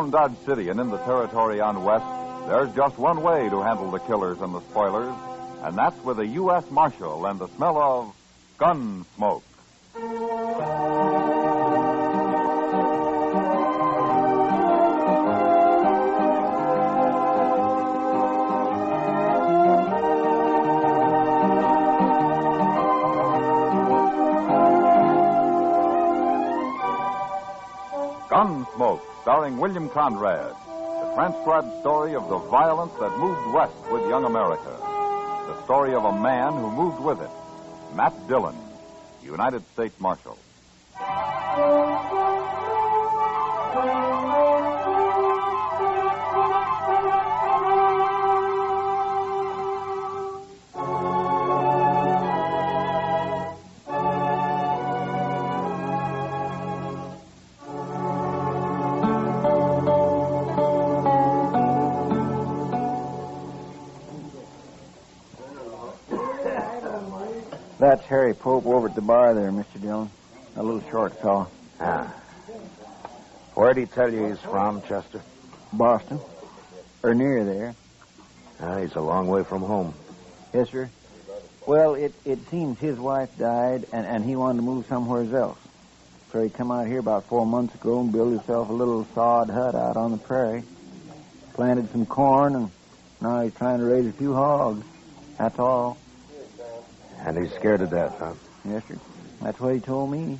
around Dodge City and in the territory on West, there's just one way to handle the killers and the spoilers, and that's with a U.S. Marshal and the smell of Gunsmoke. Gunsmoke, starring William Conrad, the transcribed story of the violence that moved west with young America. The story of a man who moved with it, Matt Dillon, United States Marshal. That's Harry Pope over at the bar there, Mr. Dillon. A little short fellow. Ah. Where'd he tell you he's from, Chester? Boston. Or near there. He's a long way from home. Yes, sir. Well, it seems his wife died, and he wanted to move somewhere else. So he come out here about 4 months ago and built himself a little sod hut out on the prairie. Planted some corn, and now he's trying to raise a few hogs. That's all. And he's scared to death, huh? Yes, sir. That's what he told me.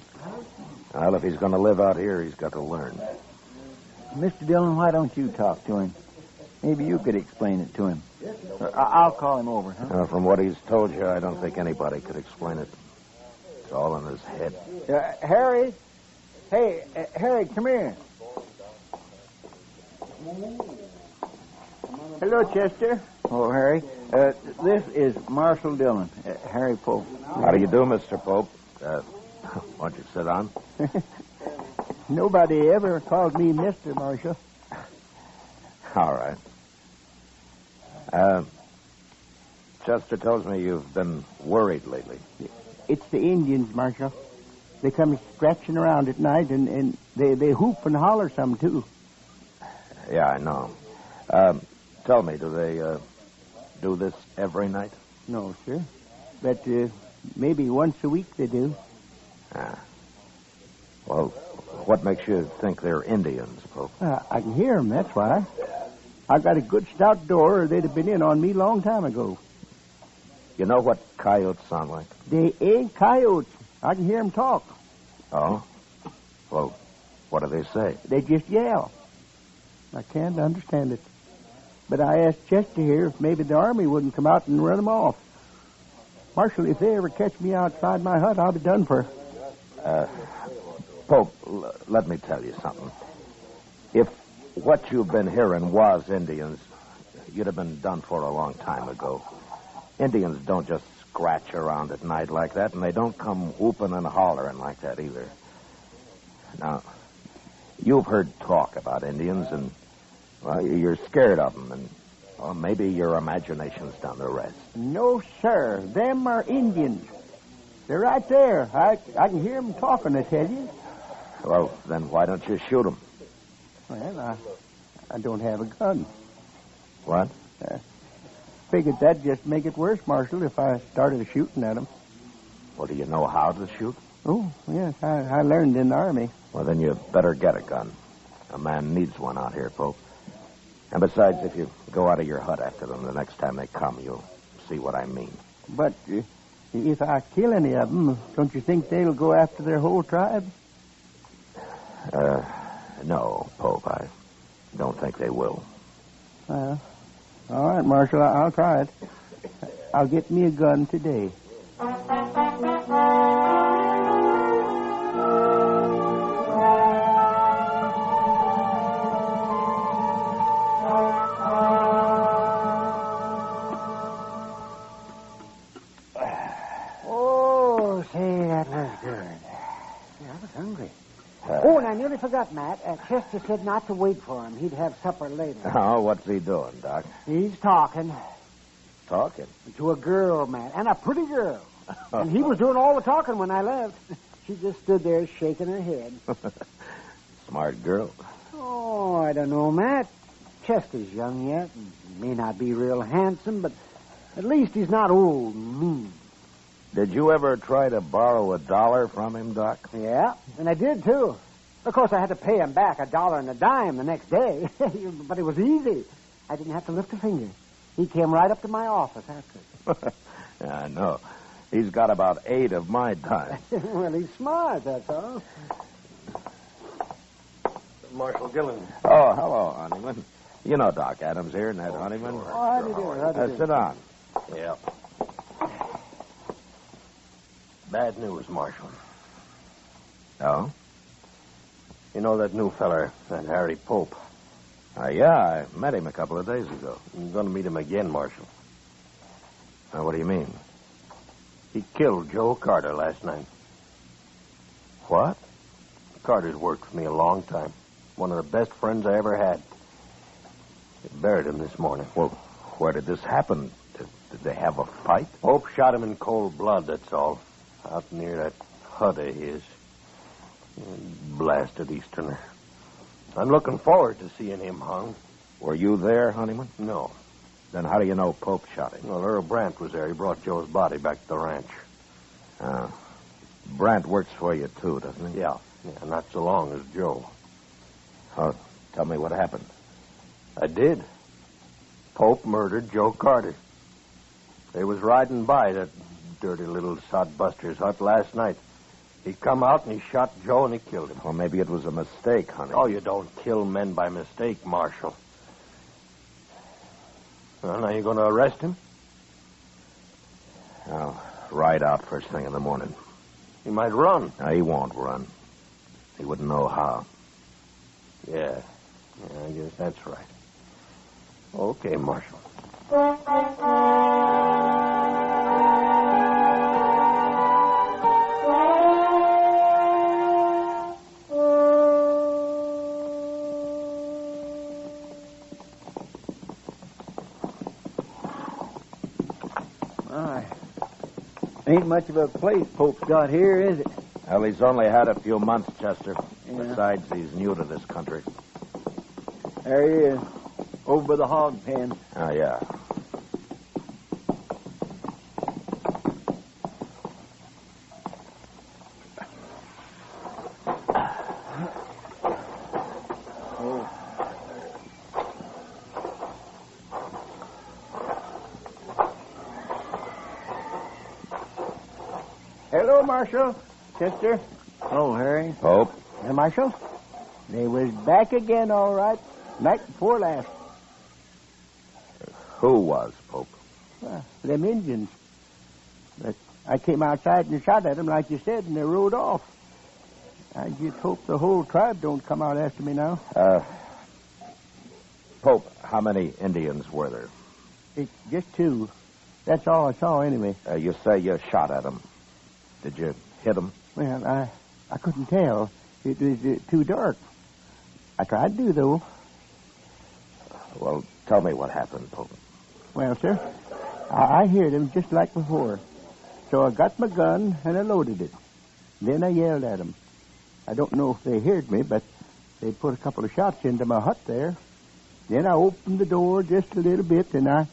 Well, if he's going to live out here, he's got to learn. Mr. Dillon, why don't you talk to him? Maybe you could explain it to him. I'll call him over, huh? From what he's told you, I don't think anybody could explain it. It's all in his head. Harry? Hey, Harry, come here. Hello, Chester. Oh, Harry. This is Marshal Dillon, Harry Pope. How do you do, Mr. Pope? Why don't you sit down? Nobody ever called me Mr. Marshal. All right. Chester tells me you've been worried lately. It's the Indians, Marshal. They come scratching around at night, and they hoop and holler some, too. Yeah, I know. Tell me, do they do this every night? No, sir. But maybe once a week they do. Well, what makes you think they're Indians, Pope? I can hear them, that's why. I've got a good stout door, or they'd have been in on me a long time ago. You know what coyotes sound like? They ain't coyotes. I can hear them talk. Oh? Well, what do they say? They just yell. I can't understand it. But I asked Chester here if maybe the Army wouldn't come out and run them off. Marshal, if they ever catch me outside my hut, I'll be done for. Pope, let me tell you something. If what you've been hearing was Indians, you'd have been done for a long time ago. Indians don't just scratch around at night like that, and they don't come whooping and hollering like that either. Now, you've heard talk about Indians, and, well, you're scared of them, and, well, maybe your imagination's done the rest. No, sir. Them are Indians. They're right there. I can hear them talking, I tell you. Well, then why don't you shoot them? Well, I don't have a gun. What? Figured that'd just make it worse, Marshal, if I started shooting at them. Well, do you know how to shoot? Oh, yes. I learned in the Army. Well, then you better get a gun. A man needs one out here, Pope. And besides, if you go out of your hut after them the next time they come, you'll see what I mean. But if I kill any of them, don't you think they'll go after their whole tribe? No, Pope. I don't think they will. All right, Marshal. I'll try it. I'll get me a gun today. Oh, say, that was good. Yeah, I was hungry. Oh, and I nearly forgot, Matt. Chester said not to wait for him. He'd have supper later. Oh, what's he doing, Doc? He's talking. Talking? To a girl, Matt, and a pretty girl. And he was doing all the talking when I left. She just stood there shaking her head. Smart girl. Oh, I don't know, Matt. Chester's young yet and may not be real handsome, but at least he's not old and mean. Did you ever try to borrow $1 from him, Doc? Yeah, and I did, too. Of course, I had to pay him back $1.10 the next day, but it was easy. I didn't have to lift a finger. He came right up to my office after. Yeah, I know. He's got about 8 of my time. Well, he's smart, that's all. Marshal Gillen. Oh, hello, Honeyman. You know Doc Adams here, Ned Honeyman. Oh, how do you do? How do you do? Sit down. Yeah. Bad news, Marshal. Oh? You know that new feller, that Harry Pope? Yeah, I met him a couple of days ago. I'm going to meet him again, Marshal. What do you mean? He killed Joe Carter last night. What? Carter's worked for me a long time. One of the best friends I ever had. They buried him this morning. Well, where did this happen? Did they have a fight? Pope shot him in cold blood, that's all. Out near that hut of his. Blasted Easterner. I'm looking forward to seeing him hung. Were you there, Honeyman? No. Then how do you know Pope shot him? Well, Earl Brandt was there. He brought Joe's body back to the ranch. Brandt works for you, too, doesn't he? Yeah, not so long as Joe. Oh, tell me what happened. I did. Pope murdered Joe Carter. They was riding by that dirty little sodbuster's hut last night. He come out and he shot Joe and he killed him. Well, maybe it was a mistake, honey. Oh, you don't kill men by mistake, Marshal. Well, now you going to arrest him? I'll ride out first thing in the morning. He might run. No, he won't run. He wouldn't know how. Yeah, I guess that's right. Okay, Marshal. Ain't much of a place Pope's got here, is it? Well, he's only had a few months, Chester. Yeah. Besides, he's new to this country. There he is, over by the hog pen. Oh, yeah. Hello, Marshal. Chester. Oh, Harry. Pope? Hey, Marshal. They was back again, all right. Night before last. Who was, Pope? Them Indians. But I came outside and shot at them, like you said, and they rode off. I just hope the whole tribe don't come out after me now. Pope, how many Indians were there? It's just 2. That's all I saw, anyway. You say you shot at them. Did you hit them? Well, I couldn't tell. It was too dark. I tried to, though. Well, tell me what happened, Pope. Well, sir, I heard him just like before. So I got my gun and I loaded it. Then I yelled at them. I don't know if they heard me, but they put a couple of shots into my hut there. Then I opened the door just a little bit, and I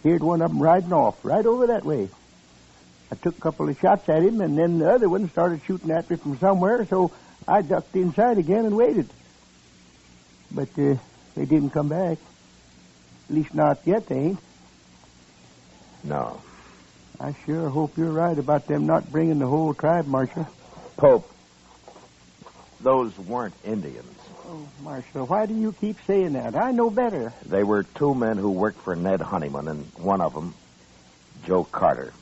heard one of them riding off right over that way. I took a couple of shots at him, and then the other one started shooting at me from somewhere, so I ducked inside again and waited. But they didn't come back. At least not yet, they ain't. No. I sure hope you're right about them not bringing the whole tribe, Marshal. Pope, those weren't Indians. Oh, Marshal, why do you keep saying that? I know better. They were 2 men who worked for Ned Honeyman, and one of them, Joe Carter,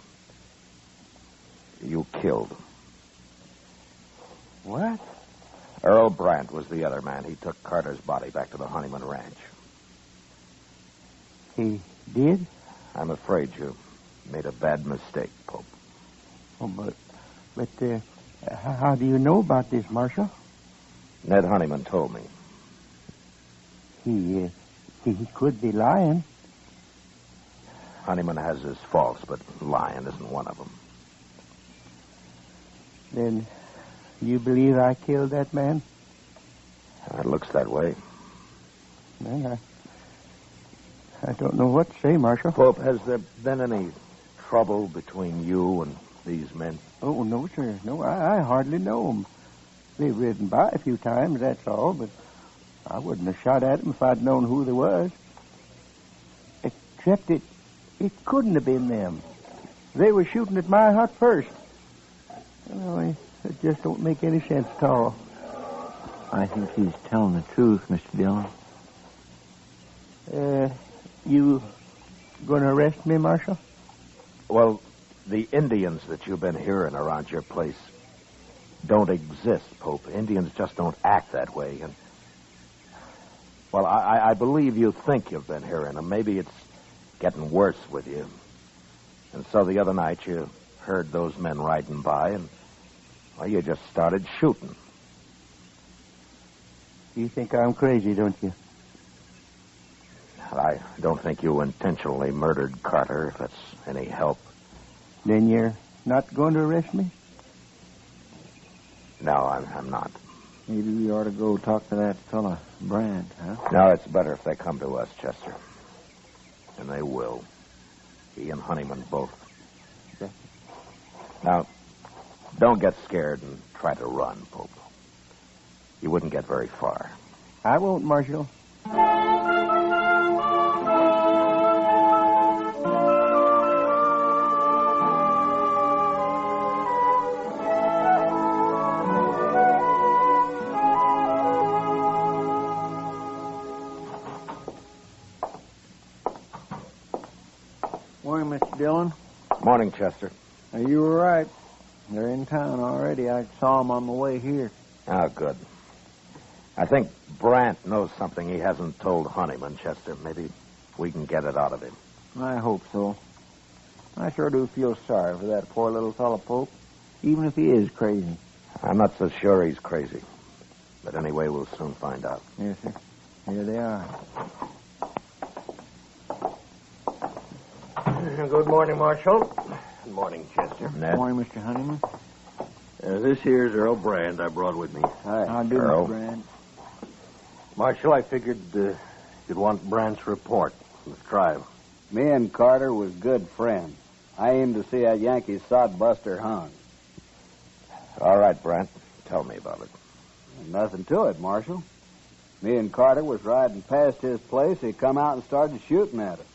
you killed. What? Earl Brandt was the other man. He took Carter's body back to the Honeyman Ranch. He did? I'm afraid you made a bad mistake, Pope. Oh, but how do you know about this, Marshal? Ned Honeyman told me. He could be lying. Honeyman has his faults, but lying isn't one of them. Then you believe I killed that man? It looks that way. Well, I don't know what to say, Marshal. Pope, has there been any trouble between you and these men? Oh, no, sir. No, I hardly know them. They've ridden by a few times, that's all, but I wouldn't have shot at them if I'd known who they was. Except it couldn't have been them. They were shooting at my hut first. It just don't make any sense at all. I think he's telling the truth, Mr. Dillon. You going to arrest me, Marshal? Well, the Indians that you've been hearing around your place don't exist, Pope. Indians just don't act that way. And, well, I believe you think you've been hearing them. Maybe it's getting worse with you. And so the other night you heard those men riding by and, well, you just started shooting. You think I'm crazy, don't you? I don't think you intentionally murdered Carter, if that's any help. Then you're not going to arrest me? No, I'm not. Maybe we ought to go talk to that fella, Brandt, huh? No, it's better if they come to us, Chester. And they will. He and Honeyman both. Okay. Now, don't get scared and try to run, Pope. You wouldn't get very far. I won't, Marshal. Morning, Mr. Dillon. Morning, Chester. You were right. They're in town already. I saw them on the way here. Oh, good. I think Brandt knows something he hasn't told Honeyman, Chester. Maybe we can get it out of him. I hope so. I sure do feel sorry for that poor little fellow, Pope, even if he is crazy. I'm not so sure he's crazy. But anyway, we'll soon find out. Yes, sir. Here they are. Good morning, Marshal. Good morning, Chester. Ned? Morning, Mr. Honeyman. This here's Earl Brand I brought with me. Hi. How do, Earl. Mr. Brand? Marshal, I figured you'd want Brandt's report from the tribe. Me and Carter was good friends. I aimed to see that Yankee sodbuster hung. All right, Brandt. Tell me about it. Nothing to it, Marshal. Me and Carter was riding past his place. He come out and started shooting at us.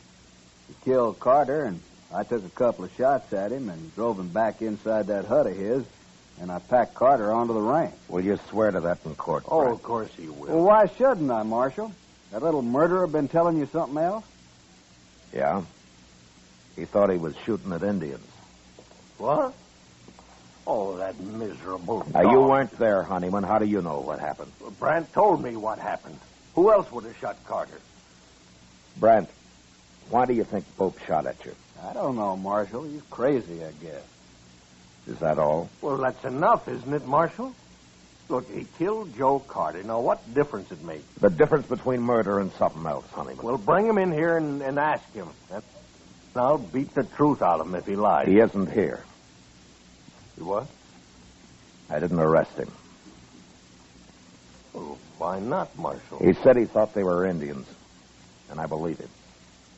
He killed Carter, and I took a couple of shots at him and drove him back inside that hut of his, and I packed Carter onto the range. Will you swear to that in court, Oh, Brandt? of course he will. Well, why shouldn't I, Marshal? That little murderer been telling you something else? Yeah? He thought he was shooting at Indians. What? Oh, that miserable Now, dog. you weren't there, Honeyman. How do you know what happened? Brandt told me what happened. Who else would have shot Carter? Brandt, why do you think Pope shot at you? I don't know, Marshal. He's crazy, I guess. Is that all? Well, that's enough, isn't it, Marshal? Look, he killed Joe Carter. Now, what difference it makes? The difference between murder and something else, Honeyman. Well, bring him in here and ask him. I'll beat the truth out of him if he lies. He isn't here. You what? I didn't arrest him. Well, why not, Marshal? He said he thought they were Indians, and I believe him.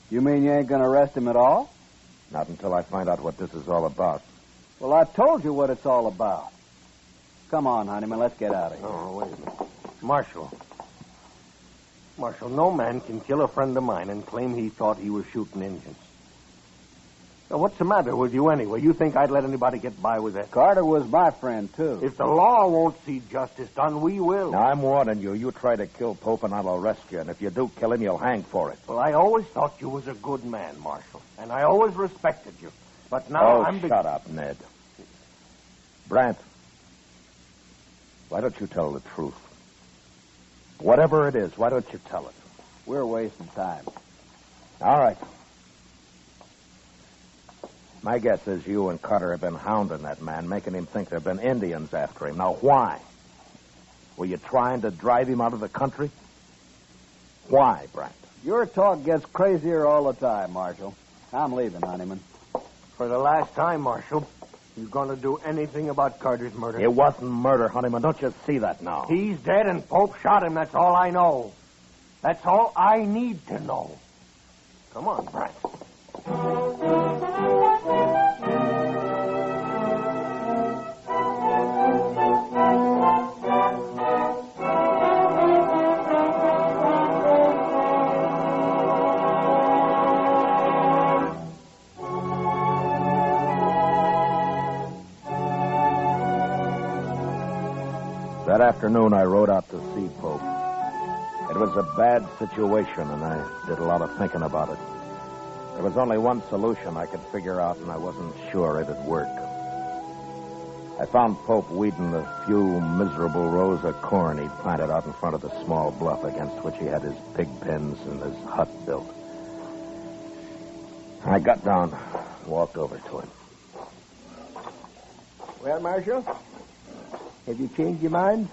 You mean you ain't going to arrest him at all? Not until I find out what this is all about. Well, I told you what it's all about. Come on, Honeyman, let's get out of here. Oh, wait a minute. Marshal, no man can kill a friend of mine and claim he thought he was shooting Indians. Now, what's the matter with you anyway? You think I'd let anybody get by with that? Carter was my friend, too. If the law won't see justice done, we will. Now, I'm warning you. You try to kill Pope, and I'll arrest you. And if you do kill him, you'll hang for it. Well, I always thought you was a good man, Marshal. And I always respected you. But now I'm... shut up, Ned. Brandt, why don't you tell the truth? Whatever it is, why don't you tell it? We're wasting time. All right. My guess is you and Carter have been hounding that man, making him think there have been Indians after him. Now, why? Were you trying to drive him out of the country? Why, Brandt? Your talk gets crazier all the time, Marshal. I'm leaving, Honeyman. For the last time, Marshal, You gonna do anything about Carter's murder? It wasn't murder, Honeyman. Don't you see that now? He's dead and Pope shot him. That's all I know. That's all I need to know. Come on, Brant. That afternoon, I rode out to see Pope. It was a bad situation, and I did a lot of thinking about it. There was only one solution I could figure out, and I wasn't sure it'd work. I found Pope weeding the few miserable rows of corn he'd planted out in front of the small bluff against which he had his pig pens and his hut built. I got down and walked over to him. Well, Marshal, have you changed your mind?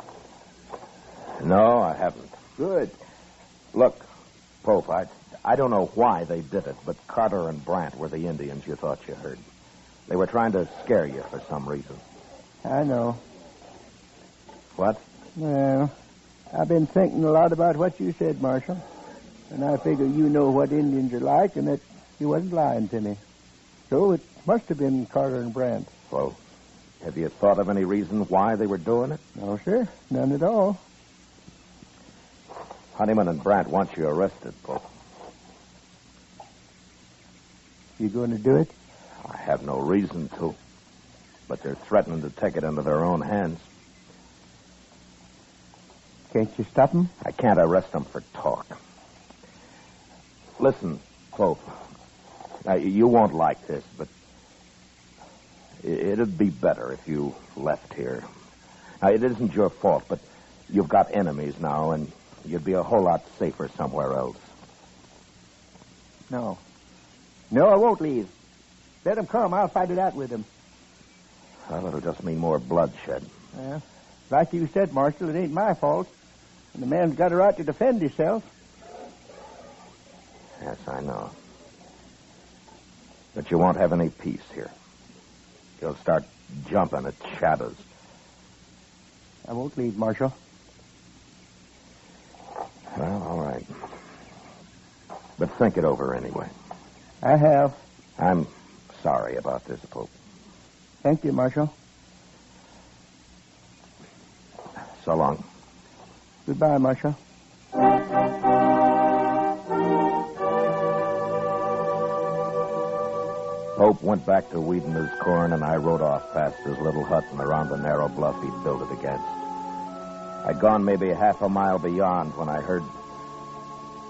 No, I haven't. Good. Look, Pope, I don't know why they did it, but Carter and Brant were the Indians you thought you heard. They were trying to scare you for some reason. I know. What? Well, I've been thinking a lot about what you said, Marshal. And I figure you know what Indians are like and that you wasn't lying to me. So it must have been Carter and Brant. Well, have you thought of any reason why they were doing it? No, sir. None at all. Honeyman and Brant want you arrested, Pope. You going to do it? I have no reason to. But they're threatening to take it into their own hands. Can't you stop them? I can't arrest them for talk. Listen, Pope. Now, you won't like this, but it'd be better if you left here. Now, it isn't your fault, but you've got enemies now, and you'd be a whole lot safer somewhere else. No. No, I won't leave. Let them come. I'll fight it out with them. Well, it'll just mean more bloodshed. Well, like you said, Marshal, it ain't my fault. And the man's got a right to defend himself. Yes, I know. But you won't have any peace here. You'll start jumping at shadows. I won't leave, Marshal. Well, all right. But think it over anyway. I have. I'm sorry about this, Pope. Thank you, Marshal. So long. Goodbye, Marshal. Pope went back to weeding his corn, and I rode off past his little hut and around the narrow bluff he'd built it against. I'd gone maybe half a mile beyond when I heard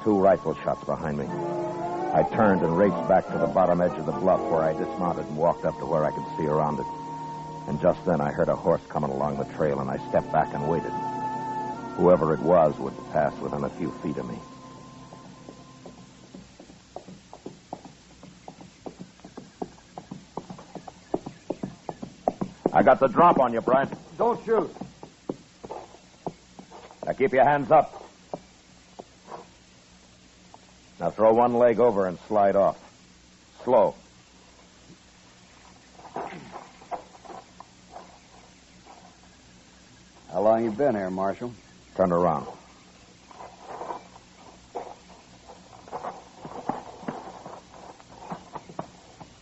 2 rifle shots behind me. I turned and raced back to the bottom edge of the bluff where I dismounted and walked up to where I could see around it. And just then I heard a horse coming along the trail, and I stepped back and waited. Whoever it was would pass within a few feet of me. I got the drop on you, Brant. Don't shoot. Now keep your hands up. Now throw one leg over and slide off. Slow. How long you been here, Marshal? Turn around.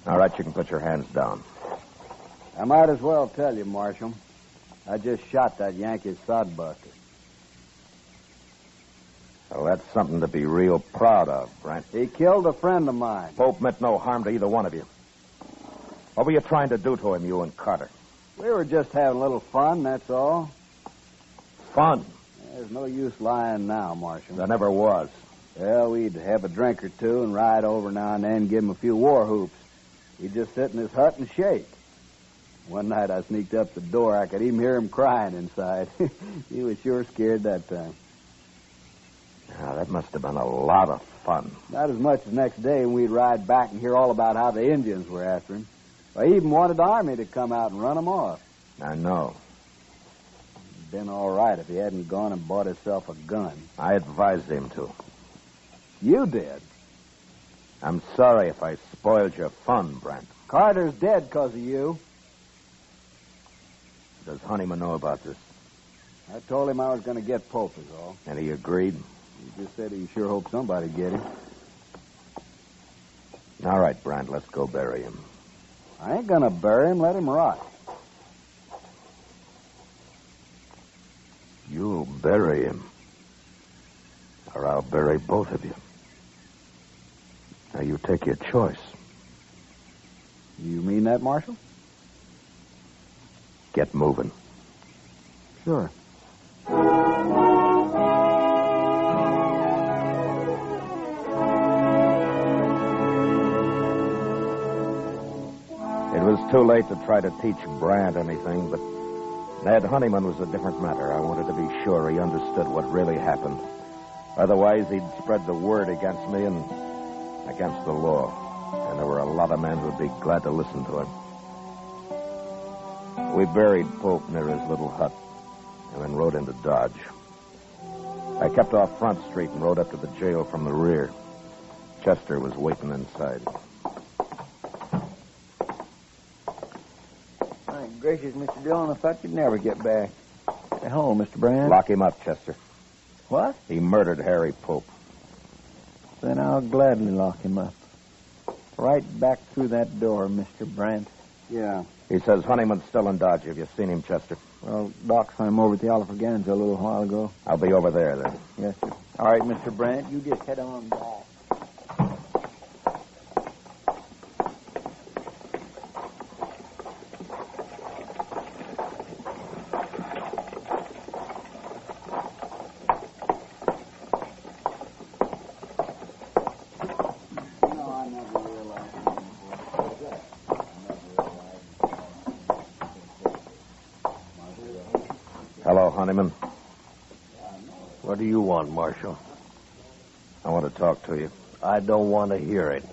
All right, you can put your hands down. I might as well tell you, Marshal. I just shot that Yankee sodbuster. Well, that's something to be real proud of, Brant. He killed a friend of mine. Pope meant no harm to either one of you. What were you trying to do to him, you and Carter? We were just having a little fun, that's all. Fun? There's no use lying now, Marshal. There never was. Well, we'd have a drink or two and ride over now and then, give him a few war hoops. He'd just sit in his hut and shake. One night I sneaked up the door. I could even hear him crying inside. He was sure scared that time. Now, that must have been a lot of fun. Not as much as next day when we'd ride back and hear all about how the Indians were after him. I even wanted the army to come out and run him off. I know. It'd been all right if he hadn't gone and bought himself a gun. I advised him to. You did? I'm sorry if I spoiled your fun, Brant. Carter's dead because of you. Does Honeyman know about this? I told him I was going to get Pope, is all. And he agreed? He just said he sure hoped somebody'd get him. All right, Brandt, let's go bury him. I ain't going to bury him. Let him rot. You'll bury him. Or I'll bury both of you. Now, you take your choice. You mean that, Marshal? Get moving. Sure. It was too late to try to teach Brandt anything, but Ned Honeyman was a different matter. I wanted to be sure he understood what really happened. Otherwise, he'd spread the word against me and against the law. And there were a lot of men who'd be glad to listen to him. We buried Pope near his little hut and then rode into Dodge. I kept off Front Street and rode up to the jail from the rear. Chester was waiting inside. My gracious, Mr. Dillon, I thought you'd never get back. Stay home, Mr. Brandt. Lock him up, Chester. What? He murdered Harry Pope. Then I'll gladly lock him up. Right back through that door, Mr. Brandt. Yeah. He says Honeyman's still in Dodge. Have you seen him, Chester? Well, Doc saw him over at the Alfraganza a little while ago. I'll be over there, then. Yes, sir. All right, Mr. Brandt, you just head on back. Hello, Honeyman. What do you want, Marshal? I want to talk to you. I don't want to hear it.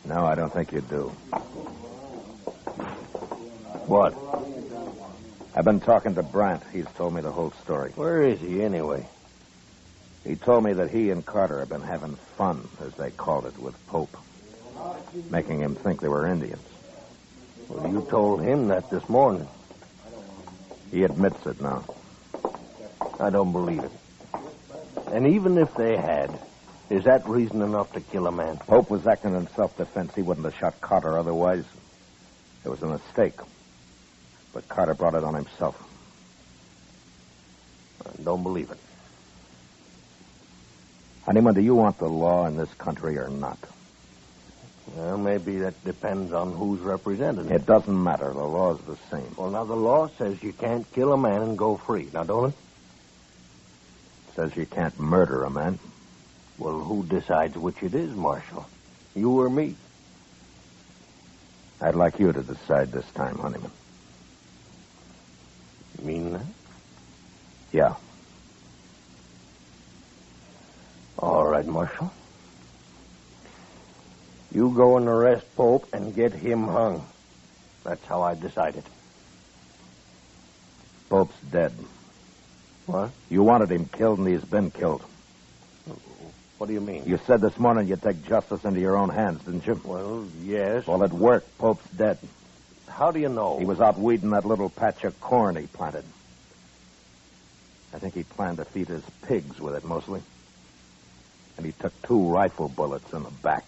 No, I don't think you do. What? I've been talking to Brandt. He's told me the whole story. Where is he, anyway? He told me that he and Carter have been having fun, as they called it, with Pope, making him think they were Indians. Well, you told him that this morning. He admits it now. I don't believe it. And even if they had, is that reason enough to kill a man? Pope was acting in self-defense. He wouldn't have shot Carter otherwise. It was a mistake. But Carter brought it on himself. I don't believe it. Honeyman, do you want the law in this country or not? Well, maybe that depends on who's represented. It doesn't matter. The law's the same. Well, now, the law says you can't kill a man and go free. Now, don't it? It says you can't murder a man. Well, who decides which it is, Marshal? You or me? I'd like you to decide this time, Honeyman. You mean that? Yeah. All right, Marshal. You go and arrest Pope and get him hung. That's how I decided. Pope's dead. What? You wanted him killed, and he's been killed. What do you mean? You said this morning you'd take justice into your own hands, didn't you? Well, yes. Well, it worked. Pope's dead. How do you know? He was out weeding that little patch of corn he planted. I think he planned to feed his pigs with it, mostly. And he took 2 rifle bullets in the back.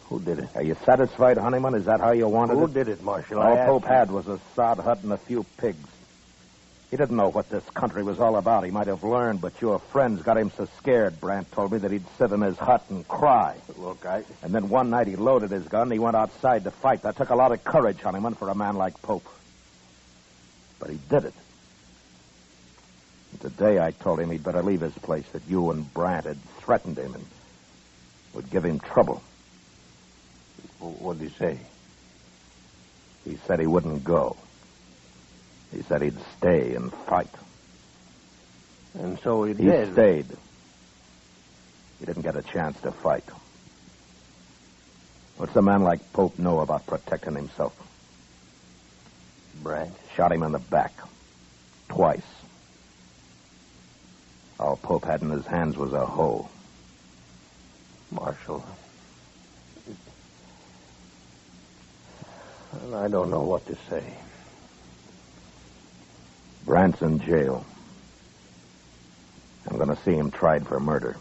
Who did it? Are you satisfied, Honeyman? Is that how you wanted Who it? did it, Marshal? All Pope had was a sod hut and a few pigs. He didn't know what this country was all about. He might have learned, but your friends got him so scared, Brandt told me, that he'd sit in his hut and cry. Look, And then one night he loaded his gun and he went outside to fight. That took a lot of courage, Honeyman, for a man like Pope. But he did it. And today I told him he'd better leave his place, that you and Brandt had threatened him and would give him trouble. What did he say? He said he wouldn't go. He said he'd stay and fight. And so he He did. stayed. He didn't get a chance to fight. What's a man like Pope know about protecting himself? Brandt? Shot him in the back. Twice. All Pope had in his hands was a hoe. Marshal. I don't know what to say. Brant's in jail. I'm going to see him tried for murder.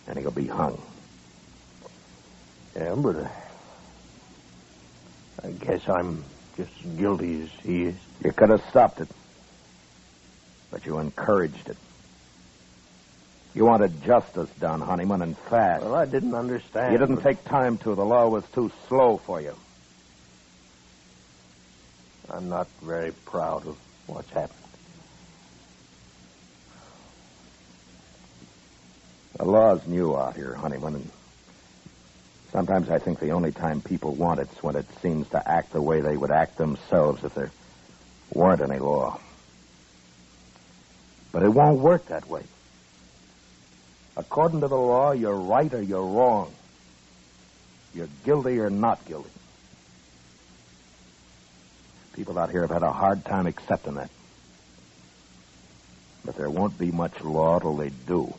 And he'll be hung. Yeah, but I guess I'm just as guilty as he is. You could have stopped it. But you encouraged it. You wanted justice done, Honeyman, and fast. Well, I didn't understand. You didn't take time to. The law was too slow for you. I'm not very proud of what's happened. The law's new out here, Honeyman, and sometimes I think the only time people want it's when it seems to act the way they would act themselves if there weren't any law. But it won't work that way. According to the law, you're right or you're wrong. You're guilty or not guilty. People out here have had a hard time accepting that. But there won't be much law till they do.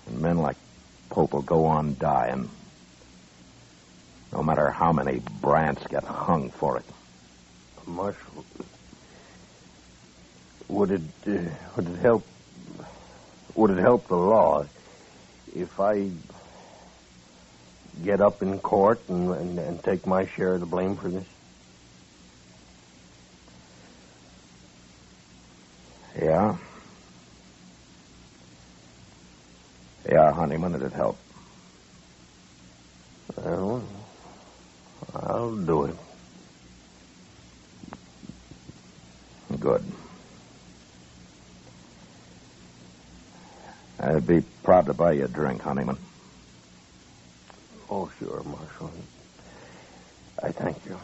And men like Pope will go on dying, no matter how many Brants get hung for it. Marshal, would it help? Would it help the law if I get up in court and take my share of the blame for this? Yeah. Yeah, Honeyman, it'd help. Well, I'll do it. Good. I'd be proud to buy you a drink, Honeyman. Oh, sure, Marshal. I thank you.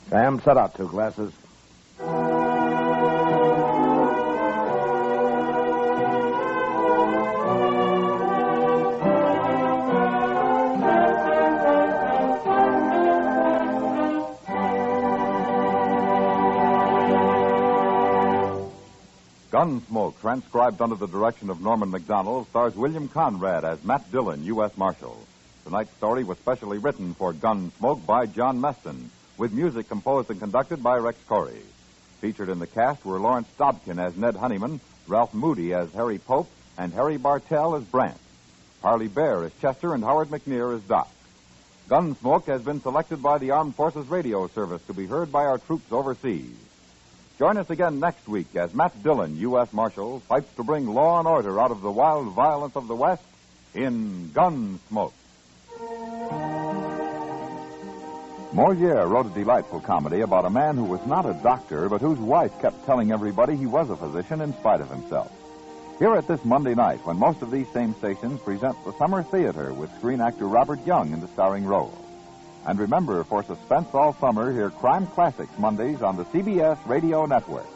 Sam, set out 2 glasses. Gunsmoke, transcribed under the direction of Norman MacDonald, stars William Conrad as Matt Dillon, U.S. Marshal. Tonight's story was specially written for Gunsmoke by John Meston, with music composed and conducted by Rex Corey. Featured in the cast were Lawrence Dobkin as Ned Honeyman, Ralph Moody as Harry Pope, and Harry Bartell as Brant. Harley Bear as Chester and Howard McNear as Doc. Gunsmoke has been selected by the Armed Forces Radio Service to be heard by our troops overseas. Join us again next week as Matt Dillon, U.S. Marshal, fights to bring law and order out of the wild violence of the West in Gunsmoke. Molière wrote a delightful comedy about a man who was not a doctor, but whose wife kept telling everybody he was a physician in spite of himself. Hear it this Monday night when most of these same stations present the Summer Theater with screen actor Robert Young in the starring role. And remember, for suspense all summer, hear Crime Classics Mondays on the CBS Radio Network.